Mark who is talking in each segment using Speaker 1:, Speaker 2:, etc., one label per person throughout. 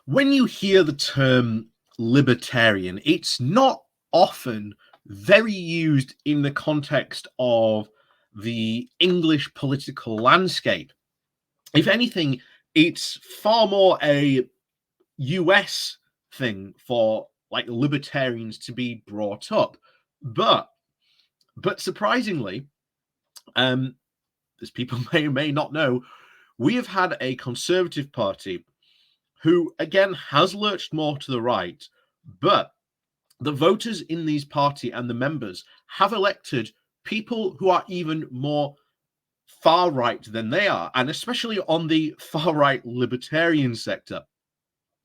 Speaker 1: When you hear the term libertarian, it's not often very used in the context of the English political landscape. If anything, it's far more a US thing for like libertarians to be brought up. But surprisingly, as people may or may not know, we have had a Conservative Party who, again, has lurched more to the right, but the voters in these party and the members have elected people who are even more far right than they are, and especially on the far right libertarian sector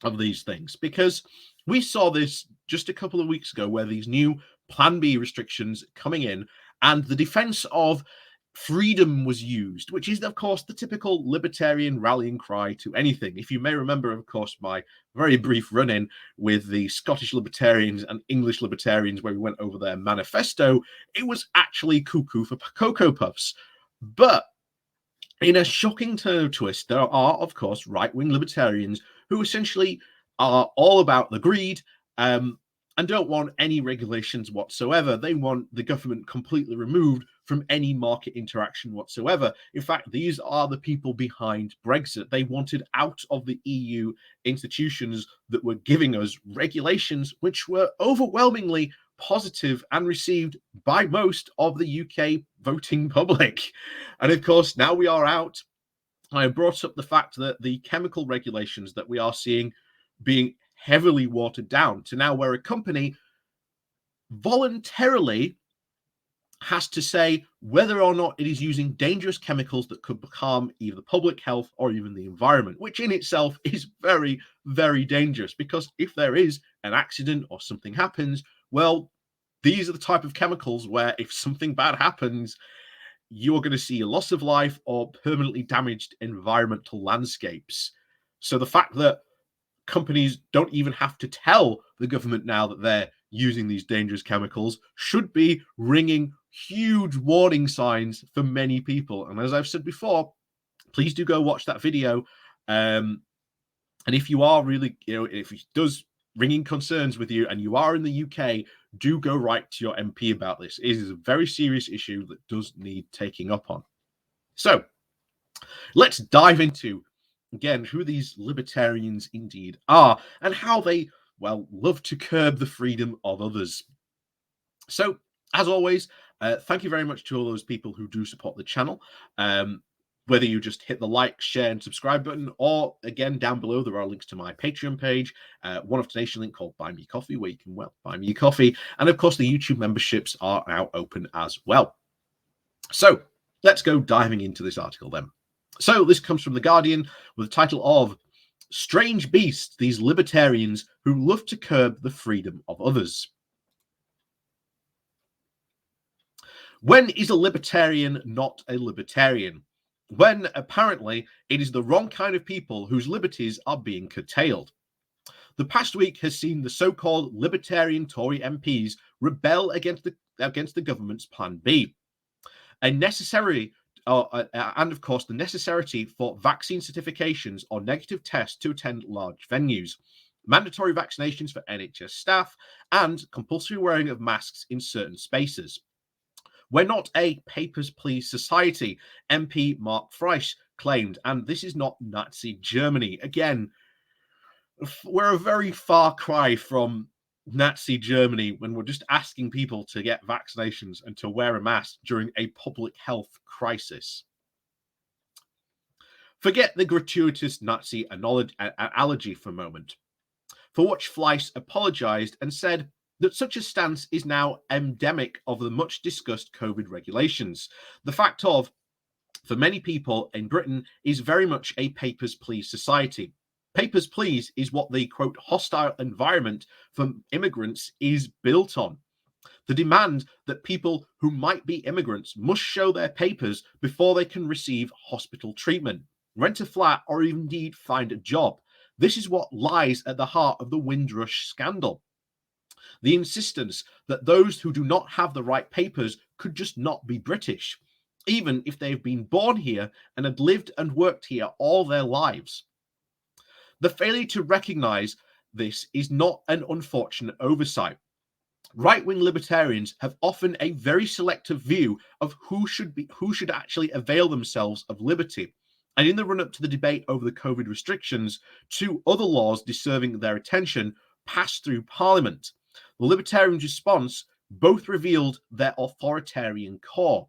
Speaker 1: of these things, because we saw this just a couple of weeks ago where these new Plan B restrictions coming in and the defense of freedom was used, which is, of course, the typical libertarian rallying cry to anything. If you may remember, of course, my very brief run-in with the Scottish libertarians and English libertarians where we went over their manifesto, it was actually cuckoo for Cocoa Puffs. But in a shocking turn of twist, there are, of course, right-wing libertarians who essentially are all about the greed and don't want any regulations whatsoever. They want the government completely removed from any market interaction whatsoever. In fact, these are the people behind Brexit. They wanted out of the EU institutions that were giving us regulations which were overwhelmingly positive and received by most of the UK voting public. And of course, now we are out. I brought up the fact that the chemical regulations that we are seeing being heavily watered down to now where a company voluntarily has to say whether or not it is using dangerous chemicals that could harm either public health or even the environment, which in itself is very, very dangerous, because if there is an accident or something happens, well, these are the type of chemicals where if something bad happens, you're going to see a loss of life or permanently damaged environmental landscapes. So the fact that companies don't even have to tell the government now that they're using these dangerous chemicals should be ringing huge warning signs for many people. And as I've said before, please do go watch that video. And if you are really, if it does ringing concerns with you and you are in the UK, do go write to your MP about this. It is a very serious issue that does need taking up on. So let's dive into, again, who these libertarians indeed are and how they, well, love to curb the freedom of others. So, as always, thank you very much to all those people who do support the channel. Whether you just hit the like, share, and subscribe button, or again, down below, there are links to my Patreon page, one of today's link called Buy Me Coffee, where you can, well, buy me a coffee. And of course, the YouTube memberships are now open as well. So let's go diving into this article then. So this comes from The Guardian with the title of Strange Beasts, These Libertarians Who Love to Curb the Freedom of Others. When is a libertarian not a libertarian? When apparently it is the wrong kind of people whose liberties are being curtailed. The past week has seen the so-called libertarian Tory MPs rebel against the government's Plan B. And of course, the necessity for vaccine certifications or negative tests to attend large venues, mandatory vaccinations for NHS staff, and compulsory wearing of masks in certain spaces. We're not a papers, please society, MP Mark Freisch claimed, and this is not Nazi Germany. Again, we're a very far cry from Nazi Germany when we're just asking people to get vaccinations and to wear a mask during a public health crisis. Forget the gratuitous Nazi analogy for a moment, for which Fleiss apologized and said that such a stance is now endemic of the much discussed COVID regulations. The fact of, for many people in Britain, is very much a papers, please society. Papers, please is what the, quote, hostile environment for immigrants is built on. The demand that people who might be immigrants must show their papers before they can receive hospital treatment, rent a flat, or indeed find a job. This is what lies at the heart of the Windrush scandal. The insistence that those who do not have the right papers could just not be British, even if they've been born here and had lived and worked here all their lives. The failure to recognize this is not an unfortunate oversight. Right-wing libertarians have often a very selective view of who should actually avail themselves of liberty. And in the run-up to the debate over the COVID restrictions, two other laws deserving their attention passed through Parliament. The Libertarians' response both revealed their authoritarian core.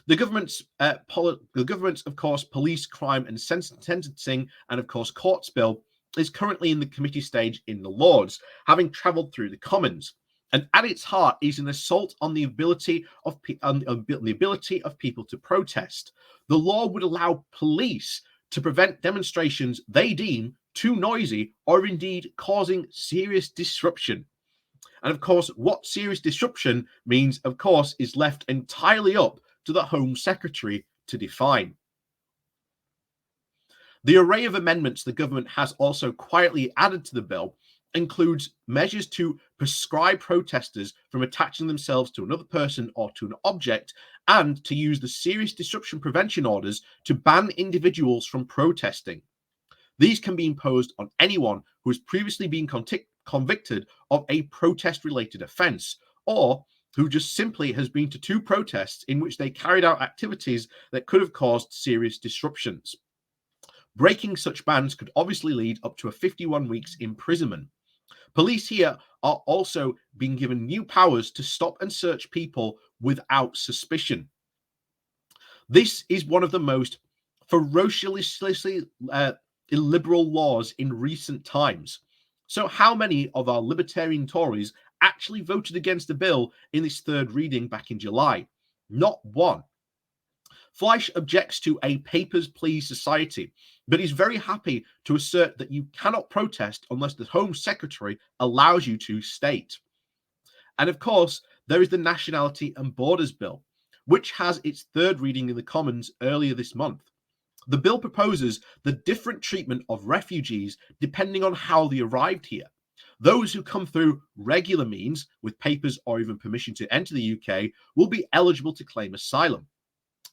Speaker 1: The government's, of course, police, crime and sentencing, and of course, courts bill is currently in the committee stage in the Lords, having travelled through the Commons. And at its heart is an assault on the ability of people to protest. The law would allow police to prevent demonstrations they deem too noisy or indeed causing serious disruption. And of course, what serious disruption means, of course, is left entirely up to the Home Secretary to define. The array of amendments the government has also quietly added to the bill includes measures to prescribe protesters from attaching themselves to another person or to an object, and to use the serious disruption prevention orders to ban individuals from protesting. These can be imposed on anyone who has previously been convicted of a protest-related offence, or who just simply has been to two protests in which they carried out activities that could have caused serious disruptions. Breaking such bans could obviously lead up to a 51 weeks imprisonment. Police here are also being given new powers to stop and search people without suspicion. This is one of the most ferociously illiberal laws in recent times. So how many of our libertarian Tories actually voted against the bill in this third reading back in July? Not one. Fleisch objects to a papers, please society, but is very happy to assert that you cannot protest unless the Home Secretary allows you to state. And of course, there is the Nationality and Borders Bill, which has its third reading in the Commons earlier this month. The bill proposes the different treatment of refugees depending on how they arrived here. Those who come through regular means, with papers or even permission to enter the UK, will be eligible to claim asylum.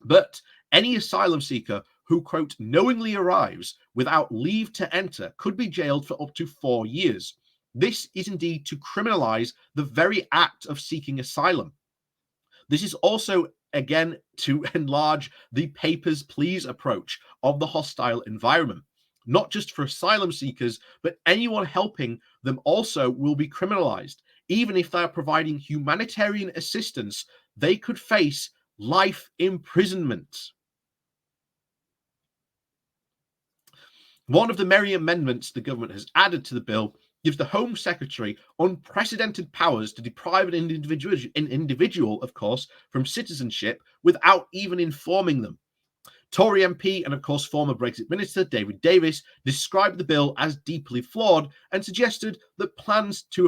Speaker 1: But any asylum seeker who, quote, knowingly arrives without leave to enter could be jailed for up to 4 years. This is indeed to criminalize the very act of seeking asylum. This is also, again, to enlarge the papers, please approach of the hostile environment. Not just for asylum seekers, but anyone helping them also will be criminalized. Even if they are providing humanitarian assistance, they could face life imprisonment. One of the many amendments the government has added to the bill gives the Home Secretary unprecedented powers to deprive an individual, of course, from citizenship without even informing them. Tory MP and, of course, former Brexit Minister David Davis described the bill as deeply flawed and suggested that plans to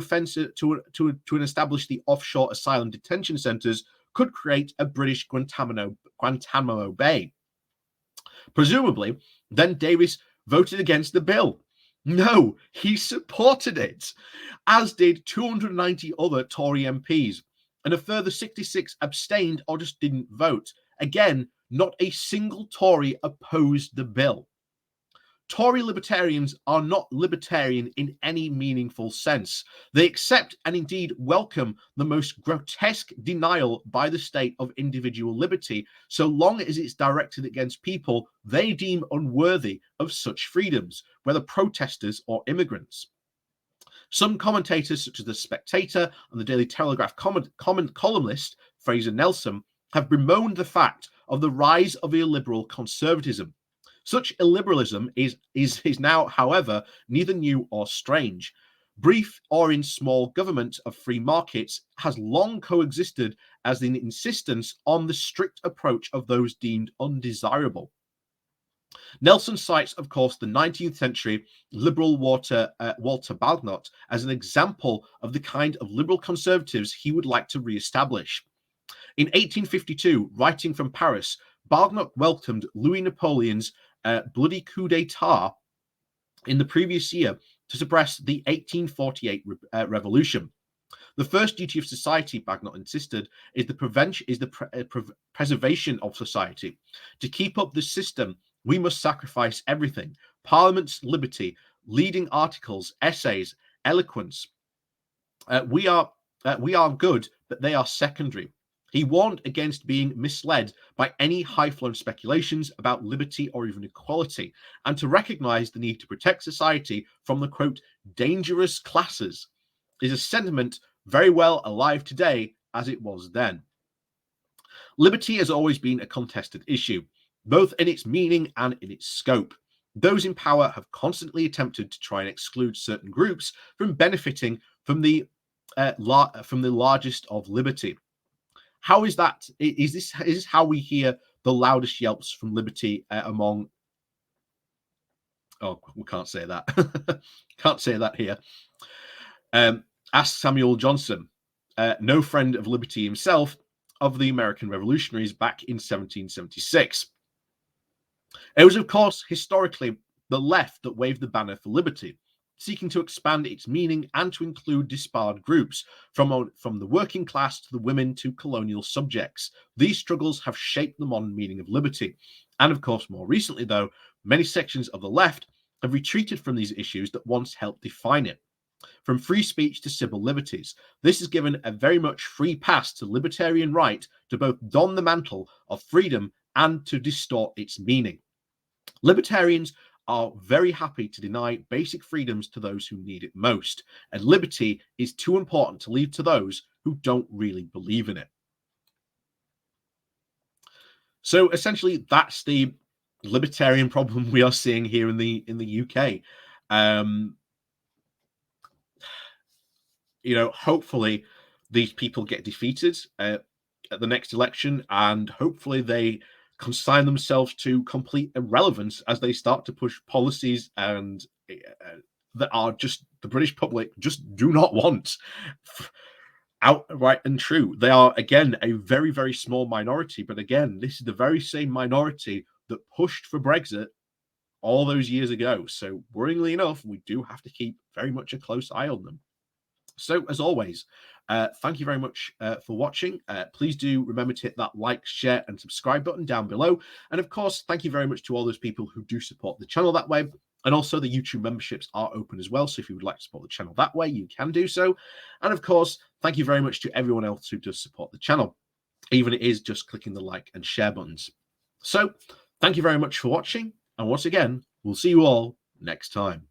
Speaker 1: establish the offshore asylum detention centres could create a British Guantanamo Bay. Presumably, then Davis voted against the bill. No, he supported it, as did 290 other Tory MPs, and a further 66 abstained or just didn't vote. Again, not a single Tory opposed the bill. Tory libertarians are not libertarian in any meaningful sense. They accept and indeed welcome the most grotesque denial by the state of individual liberty, so long as it's directed against people they deem unworthy of such freedoms, whether protesters or immigrants. Some commentators, such as The Spectator and the Daily Telegraph columnist Fraser Nelson, have bemoaned the fact of the rise of illiberal conservatism. Such illiberalism is now, however, neither new or strange. Brief or in small government of free markets has long coexisted as the insistence on the strict approach of those deemed undesirable. Nelson cites, of course, the 19th century liberal Walter Bagehot as an example of the kind of liberal conservatives he would like to re-establish. In 1852, writing from Paris, Bagehot welcomed Louis Napoleon's bloody coup d'etat in the previous year to suppress the 1848 revolution. The first duty of society, Bagehot insisted, is the preservation of society. To keep up the system, we must sacrifice everything. Parliament's liberty, leading articles, essays, eloquence. We are good, but they are secondary. He warned against being misled by any high-flown speculations about liberty or even equality, and to recognize the need to protect society from the, quote, dangerous classes is a sentiment very well alive today as it was then. Liberty has always been a contested issue, both in its meaning and in its scope. Those in power have constantly attempted to try and exclude certain groups from benefiting from the largest of liberty. How is that? Is this how we hear the loudest yelps from liberty among? Oh, we can't say that. Can't say that here. Asked Samuel Johnson, no friend of liberty himself, of the American revolutionaries back in 1776. It was, of course, historically the left that waved the banner for liberty, seeking to expand its meaning and to include disbarred groups, from the working class to the women to colonial subjects. These struggles have shaped the modern meaning of liberty. And of course, more recently, though, many sections of the left have retreated from these issues that once helped define it. From free speech to civil liberties, this has given a very much free pass to libertarian right to both don the mantle of freedom and to distort its meaning. Libertarians are very happy to deny basic freedoms to those who need it most, and liberty is too important to leave to those who don't really believe in it. So essentially, that's the libertarian problem we are seeing here in the UK. Hopefully these people get defeated at the next election, and hopefully they consign themselves to complete irrelevance as they start to push policies and that are just the British public just do not want. Outright and true. They are, again, a very, very small minority. But again, this is the very same minority that pushed for Brexit all those years ago. So worryingly enough, we do have to keep very much a close eye on them. So, as always, thank you very much for watching. Please do remember to hit that like, share, and subscribe button down below. And of course, thank you very much to all those people who do support the channel that way. And also, the YouTube memberships are open as well. So, if you would like to support the channel that way, you can do so. And of course, thank you very much to everyone else who does support the channel, even it is just clicking the like and share buttons. So, thank you very much for watching. And once again, we'll see you all next time.